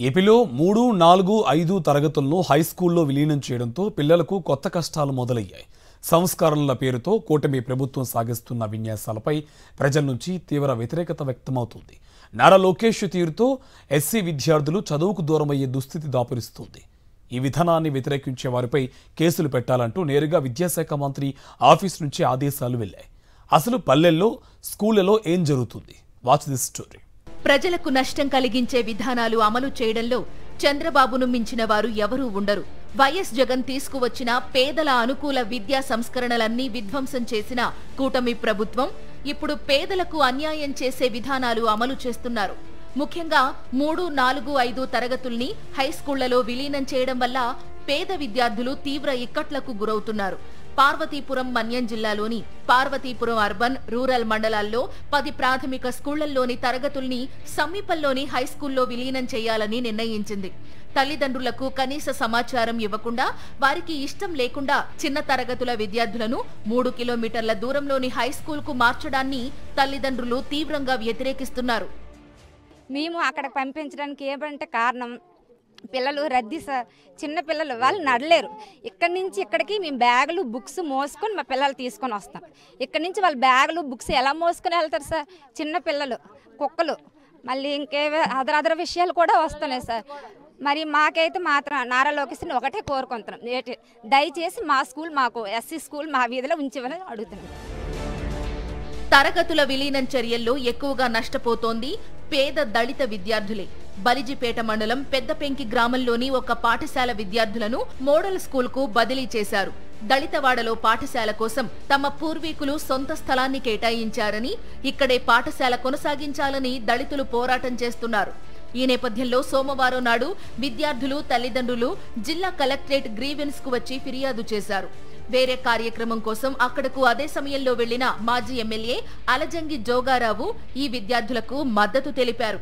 ఏపీలో 3, 4, 5 తరగతులను హైస్కూల్లో విలీనం చేయడంతో పిల్లలకు కొత్త కష్టాలు మొదలయ్యాయి. సంస్కరణల పేరుతో కూటమి ప్రభుత్వం సాగిస్తున్న విన్యాసాలపై ప్రజల నుంచి తీవ్ర వ్యతిరేకత వ్యక్తమవుతుంది. నారా లోకేష్ తీరుతో ఎస్సీ విద్యార్థులు చదువుకు దూరమయ్యే దుస్థితి దాపురిస్తుంది. ఈ విధానాన్ని వ్యతిరేకించే వారిపై కేసులు పెట్టాలంటూ నేరుగా విద్యాశాఖ మంత్రి ఆఫీస్ నుంచి ఆదేశాలు వెళ్లాయి. అసలు పల్లెల్లో, స్కూళ్లలో ఏం జరుగుతుంది? Watch this story. ప్రజలకు నష్టం కలిగించే విధానాలు అమలు చేయడంలో చంద్రబాబును మించిన వారు ఎవరూ ఉండరు. వైఎస్ జగన్ తీసుకువచ్చిన పేదల అనుకూల విద్యా సంస్కరణలన్నీ విధ్వంసం చేసిన కూటమి ప్రభుత్వం ఇప్పుడు పేదలకు అన్యాయం చేసే విధానాలు అమలు చేస్తున్నారు. ముఖ్యంగా 3, 4, 5 తరగతుల్ని హైస్కూళ్లలో విలీనం చేయడం వల్ల పేద విద్యార్థులు తీవ్ర ఇక్కట్లకు గురవుతున్నారు. పార్వతీపురం మన్యం జిల్లాలోని పార్వతీపురం అర్బన్, రూరల్ మండలాల్లో 10 ప్రాథమిక స్కూళ్లలోని తరగతుల్ని సమీపంలోని హైస్కూల్లో విలీనం చేయాలని నిర్ణయించింది. తల్లిదండ్రులకు కనీస సమాచారం ఇవ్వకుండా, వారికి ఇష్టం లేకుండా చిన్న తరగతుల విద్యార్థులను 3 కిలోమీటర్ల దూరంలోని హైస్కూల్కు మార్చడాన్ని తల్లిదండ్రులు తీవ్రంగా వ్యతిరేకిస్తున్నారు. మేము అక్కడికి పంపించడానికి ఏమంటే కారణం, పిల్లలు రద్దీ సార్, చిన్న పిల్లలు వాళ్ళు నడలేరు. ఇక్కడి నుంచి ఇక్కడికి మేము బ్యాగులు, బుక్స్ మోసుకొని మా పిల్లలు తీసుకొని వస్తాం. ఇక్కడి నుంచి వాళ్ళు బ్యాగులు, బుక్స్ ఎలా మోసుకొని వెళ్తారు సార్? చిన్న పిల్లలు, కుక్కలు, మళ్ళీ ఇంకేవో అదర్ విషయాలు కూడా వస్తున్నాయి సార్. మరి మాకైతే మాత్రం నారా లోకేష్ని ఒకటే కోరుకుంటున్నాం, దయచేసి మా స్కూల్, మాకు ఎస్సీ స్కూల్ మా వీధిలో ఉంచమని అడుగుతున్నాం. తరగతుల విలీనం చర్యల్లో ఎక్కువగా నష్టపోతోంది పేద దళిత విద్యార్థులే. బలిజిపేట మండలం పెద్దపెంకి గ్రామంలోని ఒక పాఠశాల విద్యార్థులను మోడల్ స్కూల్కు బదిలీ చేశారు. దళితవాడలో పాఠశాల కోసం తమ పూర్వీకులు సొంత స్థలాన్ని కేటాయించారని, ఇక్కడే పాఠశాల కొనసాగించాలని దళితులు పోరాటం చేస్తున్నారు. ఈ నేపథ్యంలో సోమవారం నాడు విద్యార్థులు, తల్లిదండ్రులు జిల్లా కలెక్టరేట్ గ్రీవెన్స్ కు వచ్చి ఫిర్యాదు చేశారు. వేరే కార్యక్రమం కోసం అక్కడకు అదే సమయంలో వెళ్లిన మాజీ ఎమ్మెల్యే అలజంగి జోగారావు ఈ విద్యార్థులకు మద్దతు తెలిపారు.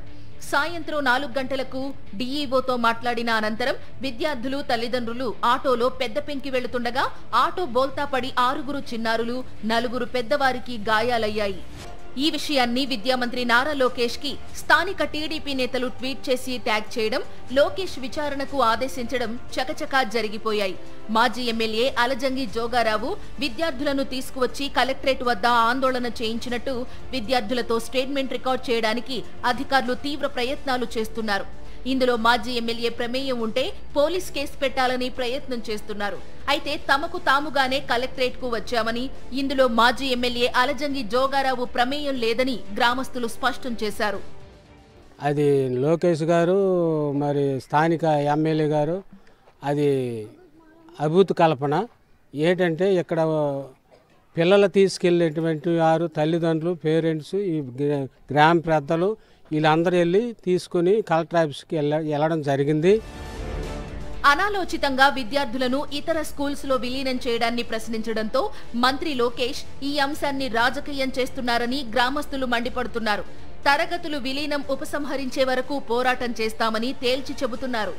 సాయంత్రం 4 గంటలకు డీఈఓతో మాట్లాడిన అనంతరం విద్యార్థులు, తల్లిదండ్రులు ఆటోలో పెద్దపెంకి వెళుతుండగా ఆటో బోల్తా పడి 6 చిన్నారులు, 4 పెద్దవారికి గాయాలయ్యాయి. ఈ విషయాన్ని విద్యామంత్రి నారా లోకేష్ కి స్థానిక టీడీపీ నేతలు ట్వీట్ చేసి ట్యాగ్ చేయడం, లోకేష్ విచారణకు ఆదేశించడం చకచకా జరిగిపోయాయి. మాజీ ఎమ్మెల్యే అలజంగి జోగారావు విద్యార్థులను తీసుకువచ్చి కలెక్టరేట్ వద్ద ఆందోళన చేయించినట్టు విద్యార్థులతో స్టేట్మెంట్ రికార్డ్ చేయడానికి అధికారులు తీవ్ర ప్రయత్నాలు చేస్తున్నారు. ఇందులో మాజీ ఎమ్మెల్యే ప్రమేయం ఉంటే పోలీస్ కేసు పెట్టాలని ప్రయత్నం చేస్తున్నారు. అయితే తమకు తాముగానే కలెక్టరేట్ కు వచ్చామని, ఇందులో మాజీ ఎమ్మెల్యే అలజంగి జోగారావు ప్రమేయం లేదని గ్రామస్తులు స్పష్టం చేశారు. అది లోకేష్ గారు, మరి స్థానిక ఎమ్మెల్యే గారు, అది అభూత కల్పన. ఏంటంటే ఇక్కడ పిల్లలు తీసుకెళ్ళేటువంటి వారు తల్లిదండ్రులు, పేరెంట్స్, ఈ గ్రామ పెద్దలు వీళ్ళందరూ వెళ్ళి తీసుకుని కలెక్టర్ ఆఫీస్కి వెళ్ళడం జరిగింది. అనాలోచితంగా విద్యార్థులను ఇతర స్కూల్స్ లో విలీనం చేయడాన్ని ప్రశ్నించడంతో మంత్రి లోకేష్ ఈ అంశాన్ని రాజకీయం చేస్తున్నారని గ్రామస్తులు మండిపడుతున్నారు. తరగతులు విలీనం ఉపసంహరించే వరకు పోరాటం చేస్తామని తేల్చి చెబుతున్నారు.